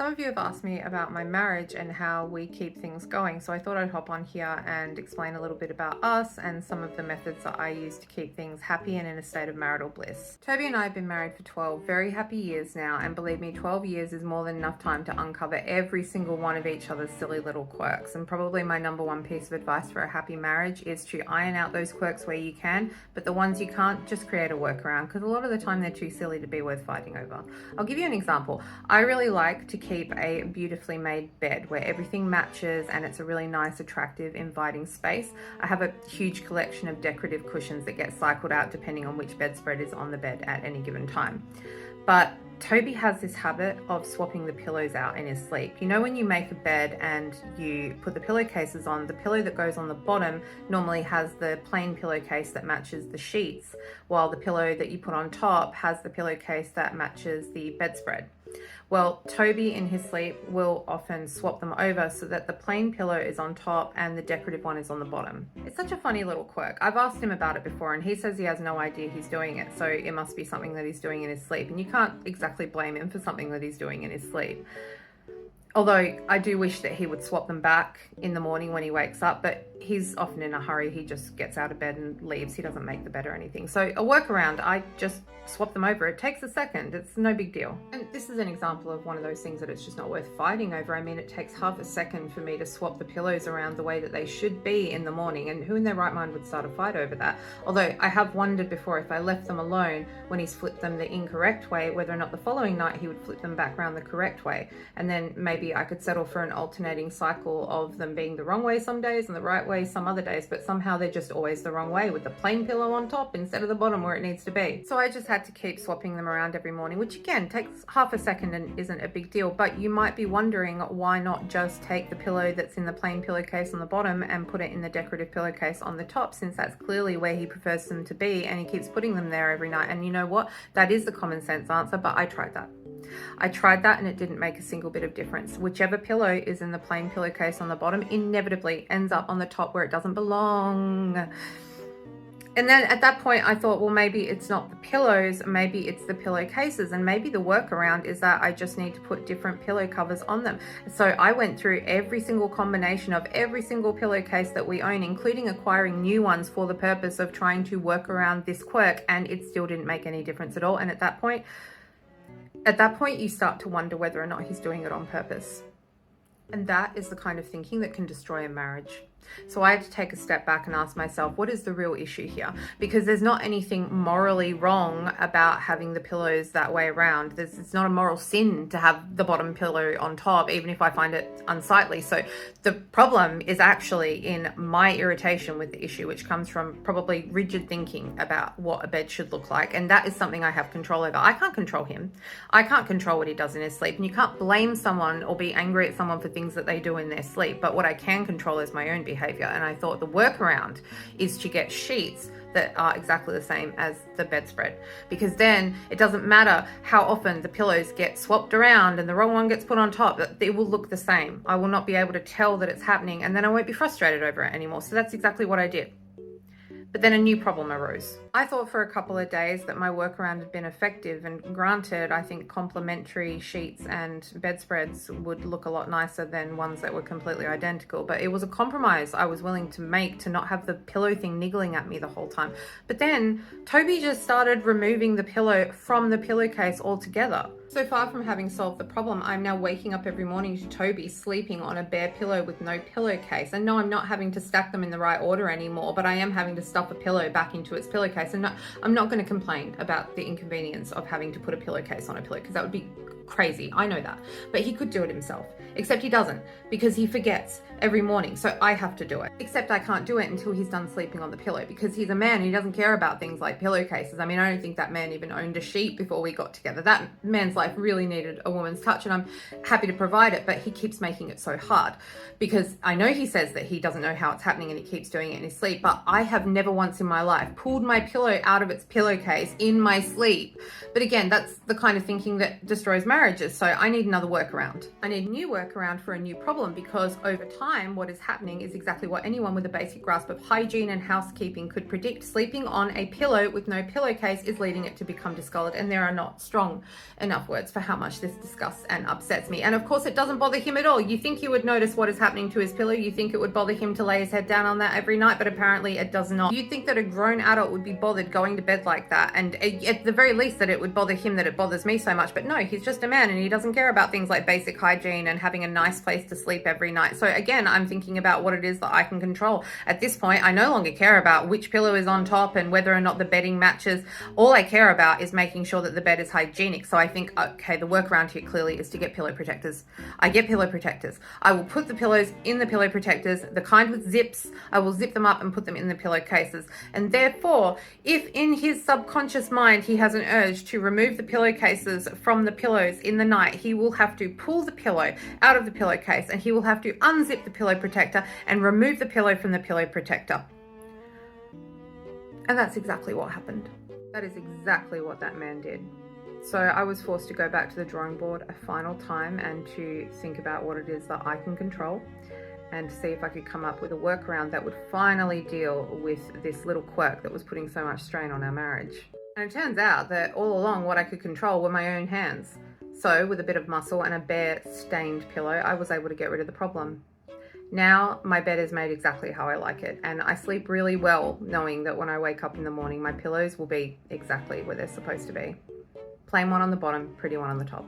Some of you have asked me about my marriage and how we keep things going, so I thought I'd hop on here and explain a little bit about us and some of the methods that I use to keep things happy and in a state of marital bliss. Toby and I have been married for 12 very happy years now, and believe me, 12 years is more than enough time to uncover every single one of each other's silly little quirks. And probably my number one piece of advice for a happy marriage is to iron out those quirks where you can, but the ones you can't, just create a workaround, because a lot of the time they're too silly to be worth fighting over. I'll give you an example. I really like to keep a beautifully made bed where everything matches and it's a really nice, attractive, inviting space. I have a huge collection of decorative cushions that get cycled out depending on which bedspread is on the bed at any given time. But Toby has this habit of swapping the pillows out in his sleep. You know, when you make a bed and you put the pillowcases on, the pillow that goes on the bottom normally has the plain pillowcase that matches the sheets, while the pillow that you put on top has the pillowcase that matches the bedspread. Well, Toby in his sleep will often swap them over so that the plain pillow is on top and the decorative one is on the bottom. It's such a funny little quirk. I've asked him about it before and he says he has no idea he's doing it, so it must be something that he's doing in his sleep, and you can't exactly blame him for something that he's doing in his sleep. Although I do wish that he would swap them back in the morning when he wakes up, but he's often in a hurry. He just gets out of bed and leaves. He doesn't make the bed or anything. So a workaround, I just swap them over. It takes a second. It's no big deal. And this is an example of one of those things that it's just not worth fighting over. I mean, it takes half a second for me to swap the pillows around the way that they should be in the morning, and who in their right mind would start a fight over that? Although I have wondered before, if I left them alone when he's flipped them the incorrect way, whether or not the following night he would flip them back around the correct way, and then maybe I could settle for an alternating cycle of them being the wrong way some days and the right way some other days, but somehow they're just always the wrong way with the plain pillow on top instead of the bottom where it needs to be. So I just had to keep swapping them around every morning, which again takes half a second and isn't a big deal. But you might be wondering, why not just take the pillow that's in the plain pillowcase on the bottom and put it in the decorative pillowcase on the top, since that's clearly where he prefers them to be and he keeps putting them there every night. And you know what? That is the common sense answer, but I tried that. And it didn't make a single bit of difference. Whichever pillow is in the plain pillowcase on the bottom inevitably ends up on the top where it doesn't belong. And then at that point I thought, well, maybe it's not the pillows, maybe it's the pillowcases, and maybe the workaround is that I just need to put different pillow covers on them. So I went through every single combination of every single pillowcase that we own, including acquiring new ones for the purpose of trying to work around this quirk, and it still didn't make any difference at all. And at that point you start to wonder whether or not he's doing it on purpose. And that is the kind of thinking that can destroy a marriage. So I had to take a step back and ask myself, what is the real issue here? Because there's not anything morally wrong about having the pillows that way around. It's not a moral sin to have the bottom pillow on top, even if I find it unsightly. So the problem is actually in my irritation with the issue, which comes from probably rigid thinking about what a bed should look like. And that is something I have control over. I can't control him. I can't control what he does in his sleep. And you can't blame someone or be angry at someone for things that they do in their sleep. But what I can control is my own behavior. And I thought the workaround is to get sheets that are exactly the same as the bedspread, because then it doesn't matter how often the pillows get swapped around and the wrong one gets put on top, it will look the same. I will not be able to tell that it's happening, and then I won't be frustrated over it anymore. So that's exactly what I did. But then a new problem arose. I thought for a couple of days that my workaround had been effective, and granted, I think complementary sheets and bedspreads would look a lot nicer than ones that were completely identical, but it was a compromise I was willing to make to not have the pillow thing niggling at me the whole time. But then Toby just started removing the pillow from the pillowcase altogether. So far from having solved the problem, I'm now waking up every morning to Toby sleeping on a bare pillow with no pillowcase. And no, I'm not having to stack them in the right order anymore, but I am having to stuff a pillow back into its pillowcase. And no, I'm not going to complain about the inconvenience of having to put a pillowcase on a pillow, because that would be crazy. I know that. But he could do it himself. Except he doesn't, because he forgets every morning. So I have to do it. Except I can't do it until he's done sleeping on the pillow, because he's a man and he doesn't care about things like pillowcases. I mean, I don't think that man even owned a sheet before we got together. That man's life really needed a woman's touch, and I'm happy to provide it, but he keeps making it so hard, because I know he says that he doesn't know how it's happening and he keeps doing it in his sleep, but I have never once in my life pulled my pillow out of its pillowcase in my sleep. But again, that's the kind of thinking that destroys marriage. marriages. So I need another workaround. I need a new workaround for a new problem, because over time, what is happening is exactly what anyone with a basic grasp of hygiene and housekeeping could predict. Sleeping on a pillow with no pillowcase is leading it to become discolored, and there are not strong enough words for how much this disgusts and upsets me. And of course, it doesn't bother him at all. You think he would notice what is happening to his pillow. You think it would bother him to lay his head down on that every night, but apparently it does not. You'd think that a grown adult would be bothered going to bed like that, and at the very least that it would bother him that it bothers me so much. But no, he's just a man, and he doesn't care about things like basic hygiene and having a nice place to sleep every night. So again, I'm thinking about what it is that I can control. At this point, I no longer care about which pillow is on top and whether or not the bedding matches. All I care about is making sure that the bed is hygienic. So I think, okay, the workaround here clearly is to get pillow protectors. I get pillow protectors. I will put the pillows in the pillow protectors, the kind with zips. I will zip them up and put them in the pillowcases. And therefore, if in his subconscious mind he has an urge to remove the pillowcases from the pillows in the night, he will have to pull the pillow out of the pillowcase, and he will have to unzip the pillow protector and remove the pillow from the pillow protector. And that's exactly what happened. That is exactly what that man did. So I was forced to go back to the drawing board a final time and to think about what it is that I can control, and see if I could come up with a workaround that would finally deal with this little quirk that was putting so much strain on our marriage. And it turns out that all along what I could control were my own hands. So with a bit of muscle and a bare stained pillow, I was able to get rid of the problem. Now my bed is made exactly how I like it, and I sleep really well knowing that when I wake up in the morning, my pillows will be exactly where they're supposed to be. Plain one on the bottom, pretty one on the top.